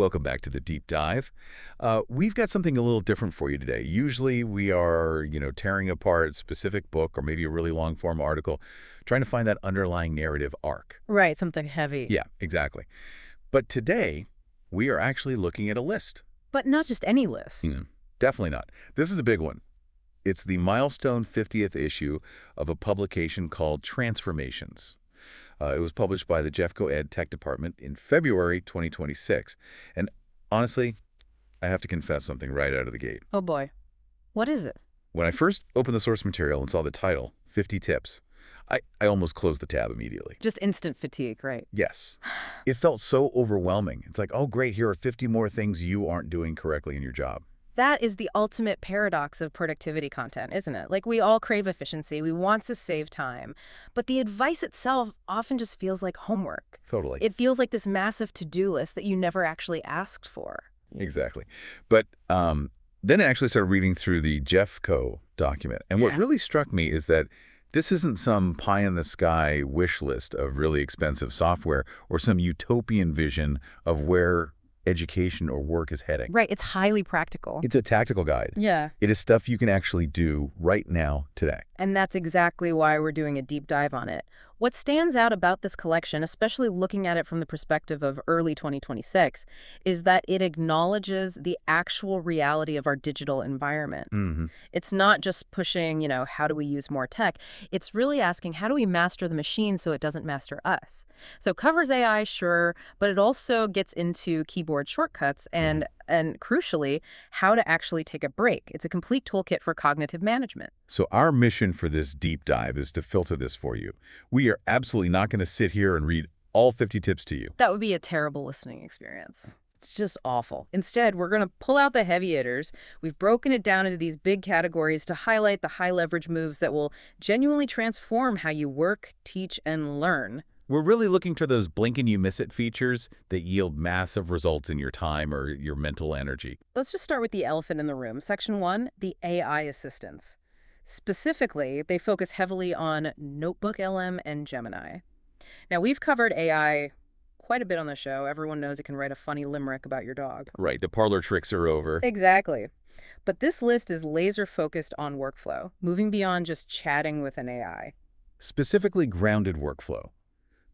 Welcome back to the Deep Dive. We've got something a little different for you today. Usually we are, tearing apart a specific book or maybe a really long-form article, trying to find that underlying narrative arc. Right, something heavy. Yeah, exactly. But today, we are actually looking at a list. But not just any list. Definitely not. This is a big one. It's the milestone 50th issue of a publication called Transformations. It was published by the Jeffco Ed Tech Department in February 2026. And honestly, I have to confess something right out of the gate. Oh boy. What is it? When I first opened the source material and saw the title, 50 Tips, I almost closed the tab immediately. Just instant fatigue, right? Yes. It felt so overwhelming. It's like, oh great, here are 50 more things you aren't doing correctly in your job. That is the ultimate paradox of productivity content, isn't it? Like, we all crave efficiency, we want to save time, but the advice itself often just feels like homework. Totally. It feels like this massive to-do list that you never actually asked for. Exactly. But then I actually started reading through the Jeffco document, and what really struck me is that this isn't some pie-in-the-sky wish list of really expensive software or some utopian vision of where education or work is heading. Right, it's highly practical. It's a tactical guide. Yeah. It is stuff you can actually do right now, today. And that's exactly why we're doing a deep dive on it. What stands out about this collection, especially looking at it from the perspective of early 2026, is that it acknowledges the actual reality of our digital environment. It's not just pushing, how do we use more tech? It's really asking, how do we master the machine so it doesn't master us? So it covers AI, sure, but it also gets into keyboard shortcuts and crucially, how to actually take a break. It's a complete toolkit for cognitive management. So our mission for this deep dive is to filter this for you. We are absolutely not going to sit here and read all 50 tips to you. That would be a terrible listening experience. It's just awful. Instead, we're going to pull out the heavy hitters. We've broken it down into these big categories to highlight the high-leverage moves that will genuinely transform how you work, teach, and learn. We're really looking for those blink-and-you-miss-it features that yield massive results in your time or your mental energy. Let's just start with the elephant in the room. Section 1, the AI assistants. Specifically, they focus heavily on NotebookLM and Gemini. Now, we've covered AI quite a bit on the show. Everyone knows it can write a funny limerick about your dog. Right, the parlor tricks are over. Exactly. But this list is laser-focused on workflow, moving beyond just chatting with an AI. Specifically grounded workflow.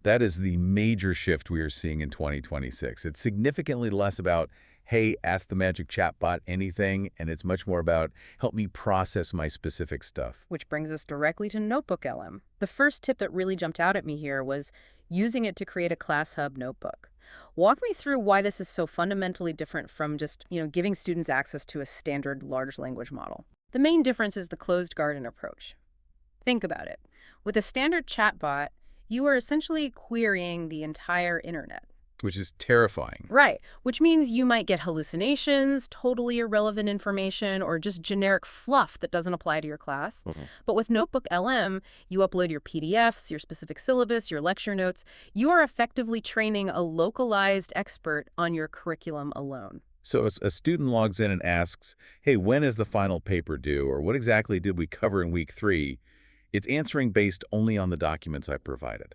That is the major shift we are seeing in 2026. It's significantly less about, hey, ask the magic chatbot anything, and it's much more about, help me process my specific stuff. Which brings us directly to NotebookLM. The first tip that really jumped out at me here was using it to create a ClassHub notebook. Walk me through why this is so fundamentally different from just, giving students access to a standard large language model. The main difference is the closed garden approach. Think about it. With a standard chatbot, you are essentially querying the entire internet. Which is terrifying. Right, which means you might get hallucinations, totally irrelevant information, or just generic fluff that doesn't apply to your class. But with NotebookLM, you upload your PDFs, your specific syllabus, your lecture notes. You are effectively training a localized expert on your curriculum alone. So a student logs in and asks, hey, when is the final paper due? Or what exactly did we cover in week 3? It's answering based only on the documents I provided.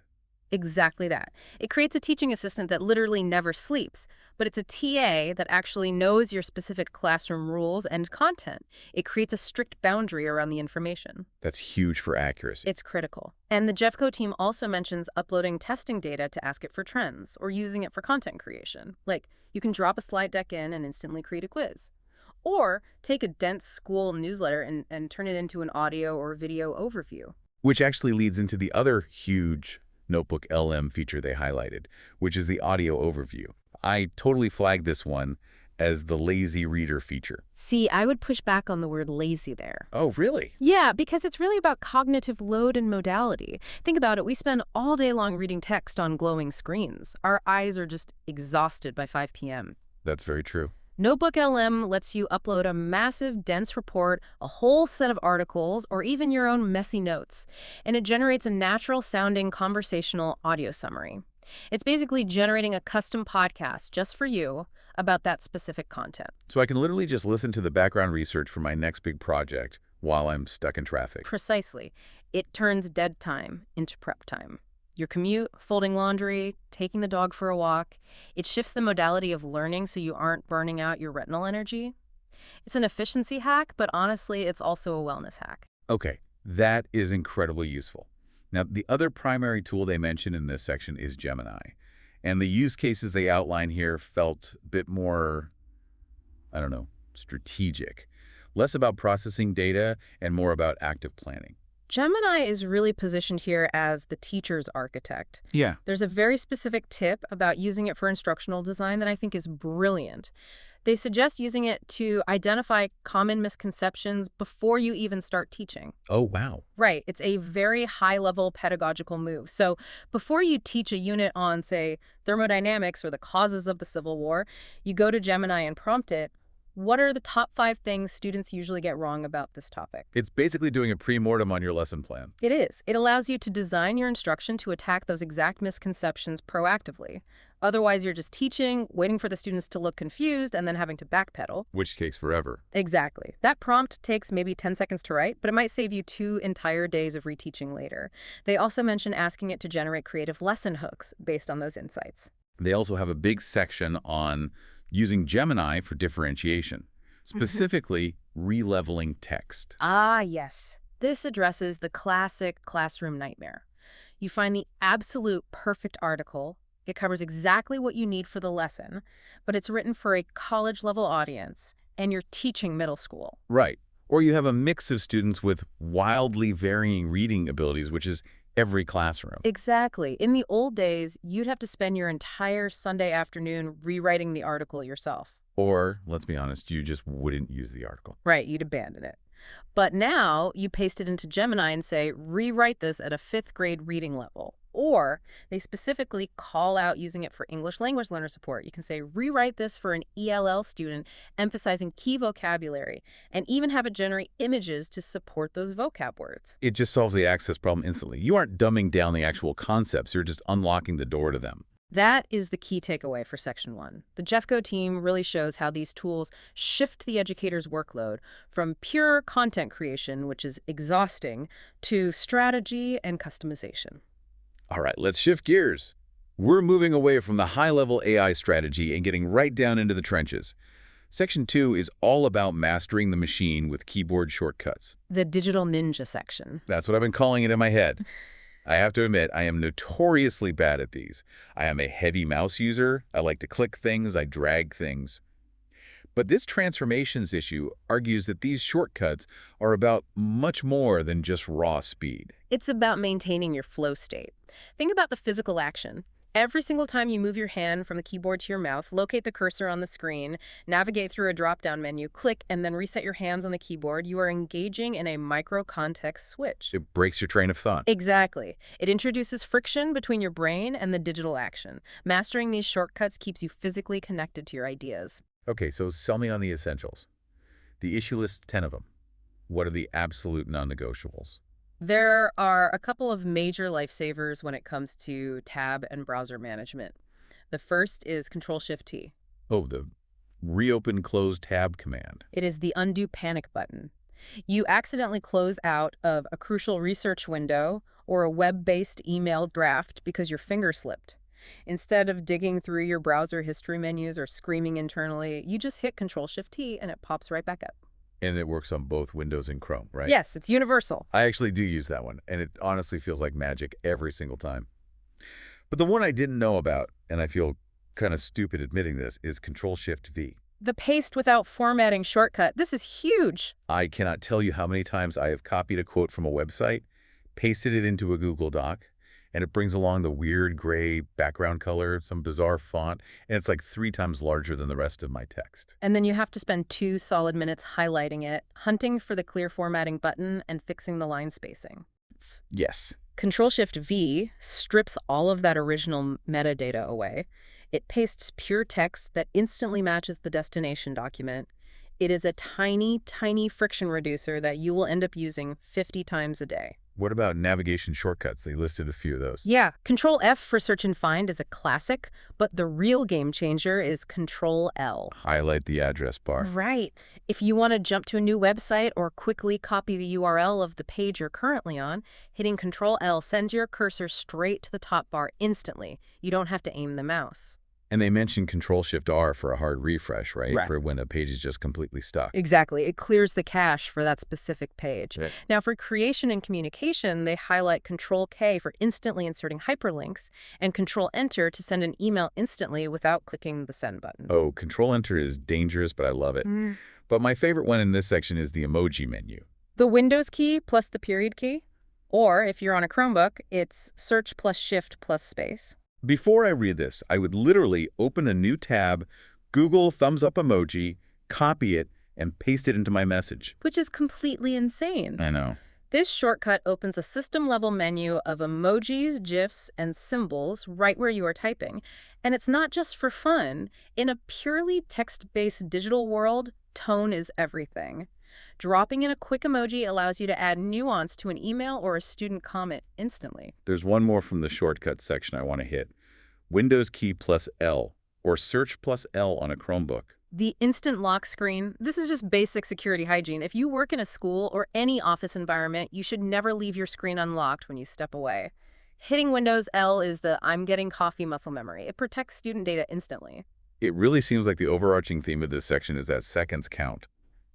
Exactly that. It creates a teaching assistant that literally never sleeps, but it's a TA that actually knows your specific classroom rules and content. It creates a strict boundary around the information. That's huge for accuracy. It's critical. And the Jeffco team also mentions uploading testing data to ask it for trends or using it for content creation. Like, you can drop a slide deck in and instantly create a quiz. Or take a dense school newsletter and turn it into an audio or video overview. Which actually leads into the other huge NotebookLM feature they highlighted, which is the audio overview. I totally flagged this one as the lazy reader feature. See, I would push back on the word lazy there. Oh, really? Yeah, because it's really about cognitive load and modality. Think about it. We spend all day long reading text on glowing screens. Our eyes are just exhausted by 5 p.m. That's very true. NotebookLM lets you upload a massive, dense report, a whole set of articles, or even your own messy notes, and it generates a natural-sounding conversational audio summary. It's basically generating a custom podcast just for you about that specific content. So I can literally just listen to the background research for my next big project while I'm stuck in traffic. Precisely. It turns dead time into prep time. Your commute, folding laundry, taking the dog for a walk. It shifts the modality of learning so you aren't burning out your retinal energy. It's an efficiency hack, but honestly, it's also a wellness hack. Okay, that is incredibly useful. Now, the other primary tool they mention in this section is Gemini. And the use cases they outline here felt a bit more, I don't know, strategic. Less about processing data and more about active planning. Gemini is really positioned here as the teacher's architect. Yeah. There's a very specific tip about using it for instructional design that I think is brilliant. They suggest using it to identify common misconceptions before you even start teaching. Oh, wow. Right. It's a very high-level pedagogical move. So before you teach a unit on, say, thermodynamics or the causes of the Civil War, you go to Gemini and prompt it, what are the top 5 things students usually get wrong about this topic? It's basically doing a pre-mortem on your lesson plan. It is. It allows you to design your instruction to attack those exact misconceptions proactively. Otherwise, you're just teaching, waiting for the students to look confused, and then having to backpedal. Which takes forever. Exactly. That prompt takes maybe 10 seconds to write, but it might save you 2 entire days of reteaching later. They also mention asking it to generate creative lesson hooks based on those insights. They also have a big section on using Gemini for differentiation, specifically releveling text. Ah, yes. This addresses the classic classroom nightmare. You find the absolute perfect article. It covers exactly what you need for the lesson, but it's written for a college-level audience, and you're teaching middle school. Right. Or you have a mix of students with wildly varying reading abilities, which is every classroom. Exactly. In the old days, you'd have to spend your entire Sunday afternoon rewriting the article yourself. Or, let's be honest, you just wouldn't use the article. Right, you'd abandon it. But now, you paste it into Gemini and say, rewrite this at a 5th grade reading level. Or they specifically call out using it for English language learner support. You can say, rewrite this for an ELL student, emphasizing key vocabulary, and even have it generate images to support those vocab words. It just solves the access problem instantly. You aren't dumbing down the actual concepts, you're just unlocking the door to them. That is the key takeaway for Section 1. The Jeffco team really shows how these tools shift the educator's workload from pure content creation, which is exhausting, to strategy and customization. All right, let's shift gears. We're moving away from the high-level AI strategy and getting right down into the trenches. Section 2 is all about mastering the machine with keyboard shortcuts. The digital ninja section. That's what I've been calling it in my head. I have to admit, I am notoriously bad at these. I am a heavy mouse user. I like to click things, I drag things. But this transformations issue argues that these shortcuts are about much more than just raw speed. It's about maintaining your flow state. Think about the physical action. Every single time you move your hand from the keyboard to your mouse, locate the cursor on the screen, navigate through a drop-down menu, click, and then reset your hands on the keyboard, you are engaging in a micro-context switch. It breaks your train of thought. Exactly. It introduces friction between your brain and the digital action. Mastering these shortcuts keeps you physically connected to your ideas. Okay, so sell me on the essentials. The issue lists 10 of them. What are the absolute non-negotiables? There are a couple of major lifesavers when it comes to tab and browser management. The first is Control-Shift-T. Oh, the reopen close tab command. It is the undo panic button. You accidentally close out of a crucial research window or a web-based email draft because your finger slipped. Instead of digging through your browser history menus or screaming internally, you just hit Control-Shift-T and it pops right back up. And it works on both Windows and Chrome, right? Yes, it's universal. I actually do use that one, and it honestly feels like magic every single time. But the one I didn't know about, and I feel kind of stupid admitting this, is Control-Shift-V. The paste without formatting shortcut. This is huge. I cannot tell you how many times I have copied a quote from a website, pasted it into a Google Doc, and it brings along the weird gray background color, some bizarre font, and it's like 3 times larger than the rest of my text. And then you have to spend 2 solid minutes highlighting it, hunting for the clear formatting button, and fixing the line spacing. Yes. Control-Shift-V strips all of that original metadata away. It pastes pure text that instantly matches the destination document. It is a tiny, tiny friction reducer that you will end up using 50 times a day. What about navigation shortcuts? They listed a few of those. Yeah, Control F for search and find is a classic, but the real game changer is Control L. Highlight the address bar. Right. If you want to jump to a new website or quickly copy the URL of the page you're currently on, hitting Control L sends your cursor straight to the top bar instantly. You don't have to aim the mouse. And they mentioned Control-Shift-R for a hard refresh, right? Right. For when a page is just completely stuck. Exactly. It clears the cache for that specific page. Right. Now, for creation and communication, they highlight Control K for instantly inserting hyperlinks and Control Enter to send an email instantly without clicking the send button. Oh, Control-Enter is dangerous, but I love it. But my favorite one in this section is the emoji menu. The Windows key plus the period key, or if you're on a Chromebook, it's Search plus Shift plus space. Before I read this, I would literally open a new tab, Google thumbs up emoji, copy it, and paste it into my message. Which is completely insane. I know. This shortcut opens a system-level menu of emojis, GIFs, and symbols right where you are typing. And it's not just for fun. In a purely text-based digital world, tone is everything. Dropping in a quick emoji allows you to add nuance to an email or a student comment instantly. There's one more from the shortcuts section I want to hit. Windows key plus L, or search plus L on a Chromebook. The instant lock screen, this is just basic security hygiene. If you work in a school or any office environment, you should never leave your screen unlocked when you step away. Hitting Windows L is the I'm getting coffee muscle memory. It protects student data instantly. It really seems like the overarching theme of this section is that seconds count.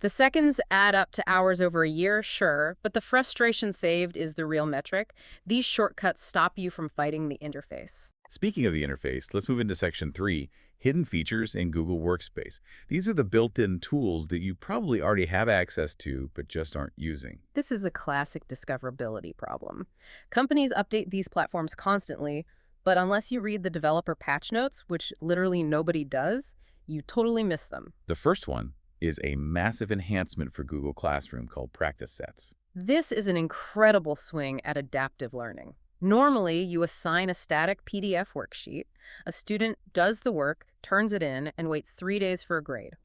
The seconds add up to hours over a year, sure, but the frustration saved is the real metric. These shortcuts stop you from fighting the interface. Speaking of the interface, let's move into section 3, hidden features in Google Workspace. These are the built-in tools that you probably already have access to, but just aren't using. This is a classic discoverability problem. Companies update these platforms constantly, but unless you read the developer patch notes, which literally nobody does, you totally miss them. The first one is a massive enhancement for Google Classroom called Practice Sets. This is an incredible swing at adaptive learning. Normally, you assign a static PDF worksheet, a student does the work, turns it in, and waits 3 days for a grade.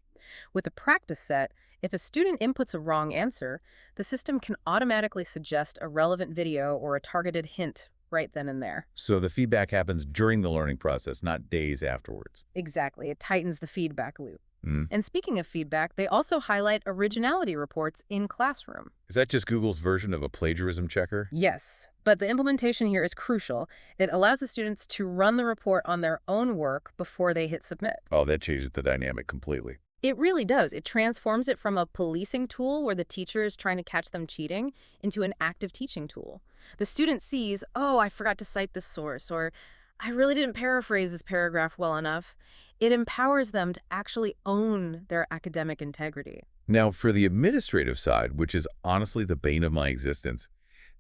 With a practice set, if a student inputs a wrong answer, the system can automatically suggest a relevant video or a targeted hint right then and there. So the feedback happens during the learning process, not days afterwards. Exactly. It tightens the feedback loop. Mm. And speaking of feedback, they also highlight originality reports in Classroom. Is that just Google's version of a plagiarism checker? Yes, but the implementation here is crucial. It allows the students to run the report on their own work before they hit submit. Oh, that changes the dynamic completely. It really does. It transforms it from a policing tool where the teacher is trying to catch them cheating into an active teaching tool. The student sees, oh, I forgot to cite this source, or I really didn't paraphrase this paragraph well enough. It empowers them to actually own their academic integrity. Now, for the administrative side, which is honestly the bane of my existence,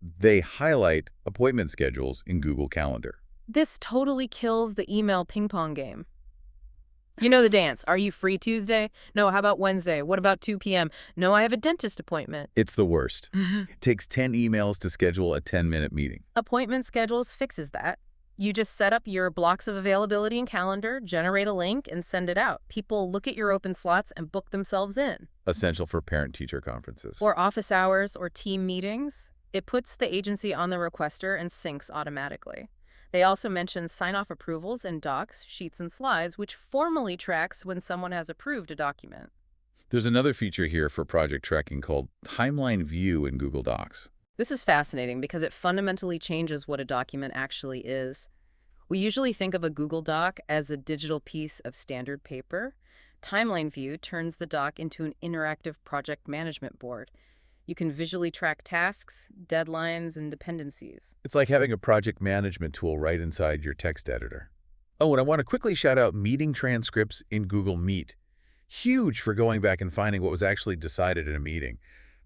they highlight appointment schedules in Google Calendar. This totally kills the email ping pong game. You know the dance. Are you free Tuesday? No, how about Wednesday? What about 2 p.m.? No, I have a dentist appointment. It's the worst. It takes 10 emails to schedule a 10-minute meeting. Appointment schedules fixes that. You just set up your blocks of availability in Calendar, generate a link, and send it out. People look at your open slots and book themselves in. Essential for parent-teacher conferences. Or office hours or team meetings. It puts the agency on the requester and syncs automatically. They also mention sign-off approvals in docs, sheets, and slides, which formally tracks when someone has approved a document. There's another feature here for project tracking called Timeline View in Google Docs. This is fascinating because it fundamentally changes what a document actually is. We usually think of a Google Doc as a digital piece of standard paper. Timeline View turns the doc into an interactive project management board. You can visually track tasks, deadlines, and dependencies. It's like having a project management tool right inside your text editor. Oh, and I want to quickly shout out meeting transcripts in Google Meet. Huge for going back and finding what was actually decided in a meeting.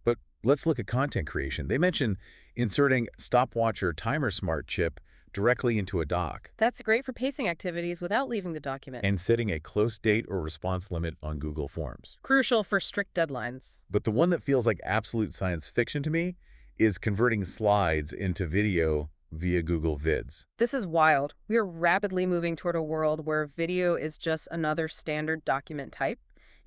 But let's look at content creation. They mention inserting stopwatch or timer smart chip directly into a doc. That's great for pacing activities without leaving the document. And setting a close date or response limit on Google Forms. Crucial for strict deadlines. But the one that feels like absolute science fiction to me is converting slides into video via Google Vids. This is wild. We are rapidly moving toward a world where video is just another standard document type.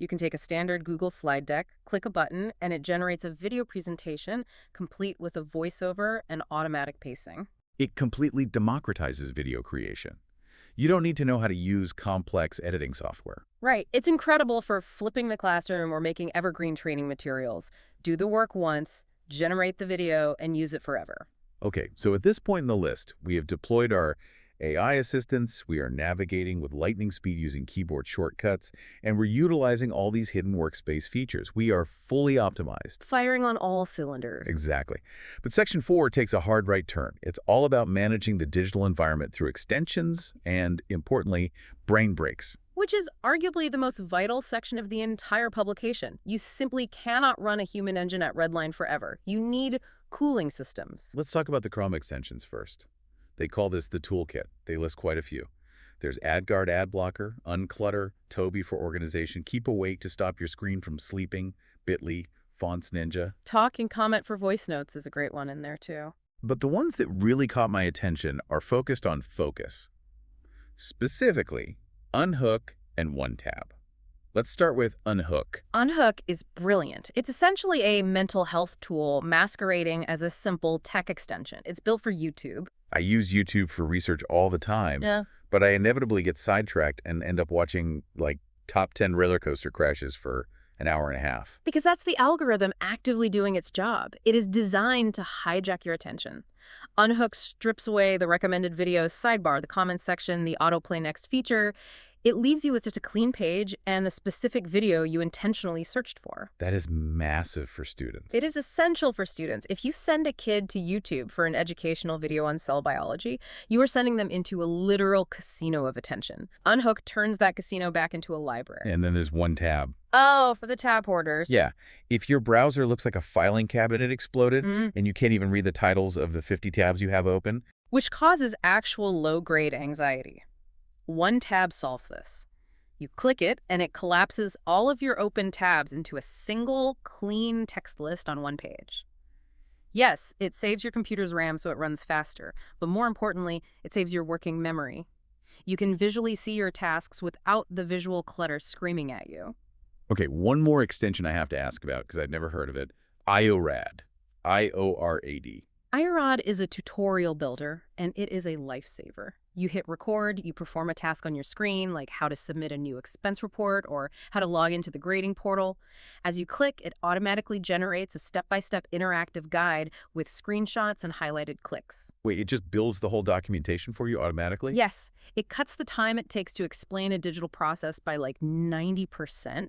You can take a standard Google slide deck, click a button, and it generates a video presentation complete with a voiceover and automatic pacing. It completely democratizes video creation. You don't need to know how to use complex editing software. Right. It's incredible for flipping the classroom or making evergreen training materials. Do the work once, generate the video, and use it forever. Okay, so at this point in the list, we have deployed our AI assistants, we are navigating with lightning speed using keyboard shortcuts, and we're utilizing all these hidden workspace features. We are fully optimized. Firing on all cylinders. Exactly. But Section 4 takes a hard right turn. It's all about managing the digital environment through extensions and, importantly, brain breaks. Which is arguably the most vital section of the entire publication. You simply cannot run a human engine at Redline forever. You need cooling systems. Let's talk about the Chrome extensions first. They call this the toolkit. They list quite a few. There's AdGuard Ad Blocker, Unclutter, Toby for organization, Keep Awake to stop your screen from sleeping, Bitly, Fonts Ninja. Talk and comment for voice notes is a great one in there too. But the ones that really caught my attention are focused on focus. Specifically, Unhook and OneTab. Let's start with Unhook. Unhook is brilliant. It's essentially a mental health tool masquerading as a simple tech extension. It's built for YouTube. I use YouTube for research all the time, Yeah. but I inevitably get sidetracked and end up watching, like, top 10 roller coaster crashes for an hour and a half. Because that's the algorithm actively doing its job. It is designed to hijack your attention. Unhook strips away the recommended videos sidebar, the comments section, the autoplay next feature. It leaves you with just a clean page and the specific video you intentionally searched for. That is massive for students. It is essential for students. If you send a kid to YouTube for an educational video on cell biology, you are sending them into a literal casino of attention. Unhook turns that casino back into a library. And then there's OneTab. Oh, for the tab hoarders. Yeah. If your browser looks like a filing cabinet exploded Mhm. and you can't even read the titles of the 50 tabs you have open, Which causes actual low-grade anxiety. OneTab solves this. You click it, and it collapses all of your open tabs into a single, clean text list on one page. Yes, it saves your computer's RAM so it runs faster, but more importantly, it saves your working memory. You can visually see your tasks without the visual clutter screaming at you. Okay, one more extension I have to ask about because I'd never heard of it. IORAD. IORAD. iRod is a tutorial builder, and it is a lifesaver. You hit record, you perform a task on your screen, like how to submit a new expense report or how to log into the grading portal. As you click, it automatically generates a step-by-step interactive guide with screenshots and highlighted clicks. Wait, it just builds the whole documentation for you automatically? Yes, it cuts the time it takes to explain a digital process by like 90%.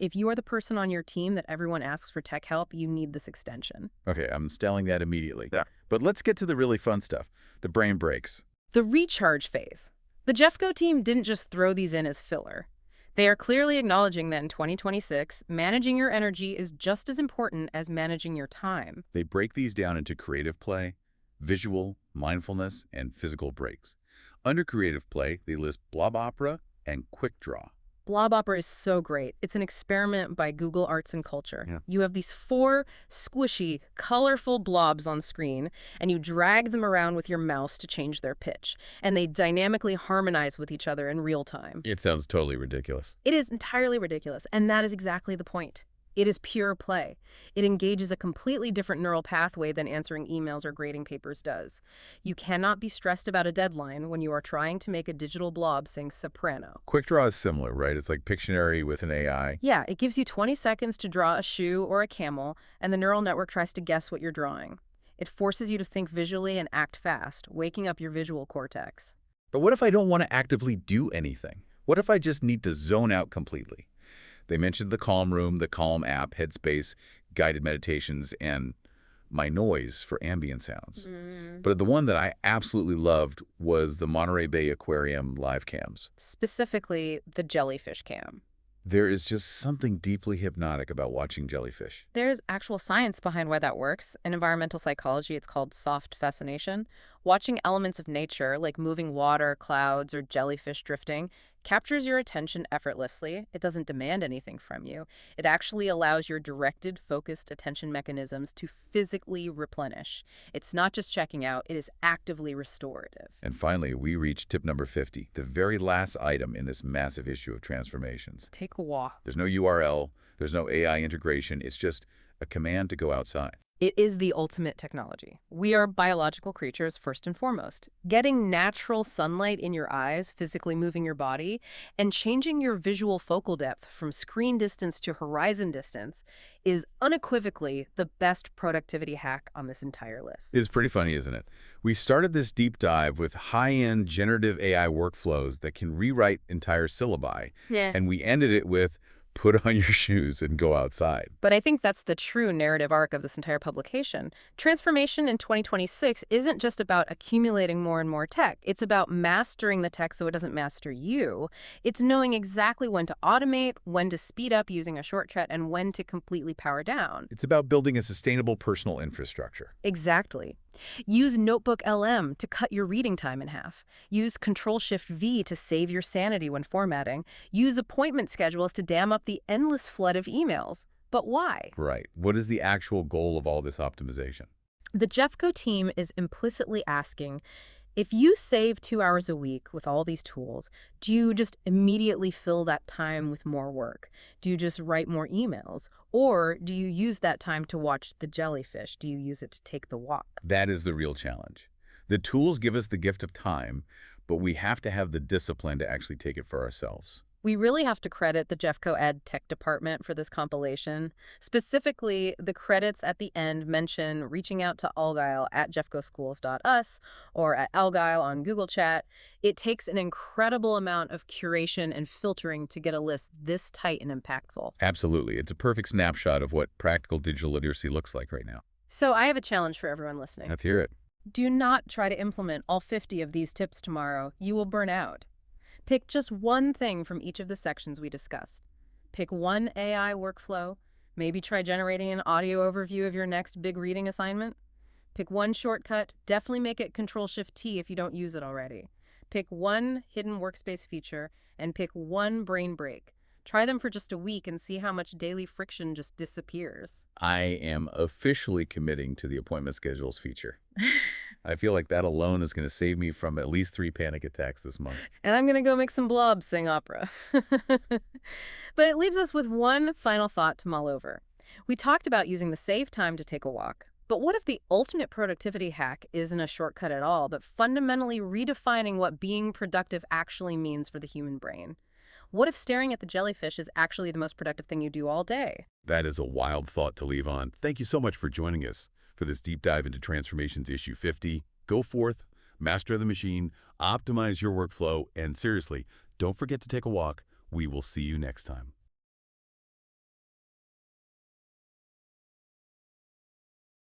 If you are the person on your team that everyone asks for tech help, you need this extension. Okay, I'm installing that immediately. Yeah. But let's get to the really fun stuff, the brain breaks. The recharge phase. The Jeffco team didn't just throw these in as filler. They are clearly acknowledging that in 2026, managing your energy is just as important as managing your time. They break these down into creative play, visual, mindfulness, and physical breaks. Under creative play, they list Blob Opera and Quick Draw. Blob Opera is so great. It's an experiment by Google Arts and Culture. Yeah. You have these 4 squishy, colorful blobs on screen, and you drag them around with your mouse to change their pitch, and they dynamically harmonize with each other in real time. It sounds totally ridiculous. It is entirely ridiculous, and that is exactly the point. It is pure play. It engages a completely different neural pathway than answering emails or grading papers does. You cannot be stressed about a deadline when you are trying to make a digital blob sing soprano. Quick Draw is similar, right? It's like Pictionary with an AI. Yeah, it gives you 20 seconds to draw a shoe or a camel, and the neural network tries to guess what you're drawing. It forces you to think visually and act fast, waking up your visual cortex. But what if I don't want to actively do anything? What if I just need to zone out completely? They mentioned the Calm Room, the Calm app, Headspace, guided meditations, and My Noise for ambient sounds. But the one that I absolutely loved was the Monterey Bay Aquarium live cams. Specifically, the jellyfish cam. There is just something deeply hypnotic about watching jellyfish. There's actual science behind why that works. In environmental psychology, it's called soft fascination. Watching elements of nature, like moving water, clouds, or jellyfish drifting, Captures your attention effortlessly. It doesn't demand anything from you. It actually allows your directed, focused attention mechanisms to physically replenish. It's not just checking out, it is actively restorative. And finally, we reach tip number 50, the very last item in this massive issue of transformations. Take a walk. There's no URL, there's no AI integration, it's just a command to go outside. It is the ultimate technology. We are biological creatures first and foremost. Getting natural sunlight in your eyes, physically moving your body, and changing your visual focal depth from screen distance to horizon distance is unequivocally the best productivity hack on this entire list. It's pretty funny, isn't it? We started this deep dive with high-end generative AI workflows that can rewrite entire syllabi, and we ended it with put on your shoes and go outside. But I think that's the true narrative arc of this entire publication. Transformation in 2026 isn't just about accumulating more and more tech. It's about mastering the tech so it doesn't master you. It's knowing exactly when to automate, when to speed up using a shortcut, and when to completely power down. It's about building a sustainable personal infrastructure. Exactly. Use Notebook LM to cut your reading time in half. Use Control-Shift-V to save your sanity when formatting. Use appointment schedules to dam up the endless flood of emails. But why? Right. What is the actual goal of all this optimization? The Jeffco team is implicitly asking, if you save 2 hours a week with all these tools, do you just immediately fill that time with more work? Do you just write more emails? Or do you use that time to watch the jellyfish? Do you use it to take the walk? That is the real challenge. The tools give us the gift of time, but we have to have the discipline to actually take it for ourselves. We really have to credit the Jeffco Ed Tech Department for this compilation. Specifically, the credits at the end mention reaching out to Algyle at jeffcoschools.us or at Algyle on Google Chat. It takes an incredible amount of curation and filtering to get a list this tight and impactful. Absolutely. It's a perfect snapshot of what practical digital literacy looks like right now. So I have a challenge for everyone listening. Let's hear it. Do not try to implement all 50 of these tips tomorrow. You will burn out. Pick just one thing from each of the sections we discussed. Pick one AI workflow. Maybe try generating an audio overview of your next big reading assignment. Pick one shortcut. Definitely make it Control-Shift-T if you don't use it already. Pick one hidden workspace feature and pick one brain break. Try them for just a week and see how much daily friction just disappears. I am officially committing to the appointment schedules feature. I feel like that alone is going to save me from at least 3 panic attacks this month. And I'm going to go make some blobs sing opera. But it leaves us with one final thought to mull over. We talked about using the save time to take a walk. But what if the ultimate productivity hack isn't a shortcut at all, but fundamentally redefining what being productive actually means for the human brain? What if staring at the jellyfish is actually the most productive thing you do all day? That is a wild thought to leave on. Thank you so much for joining us for this deep dive into Transformations Issue 50. Go forth, master the machine, optimize your workflow, and seriously, don't forget to take a walk. We will see you next time.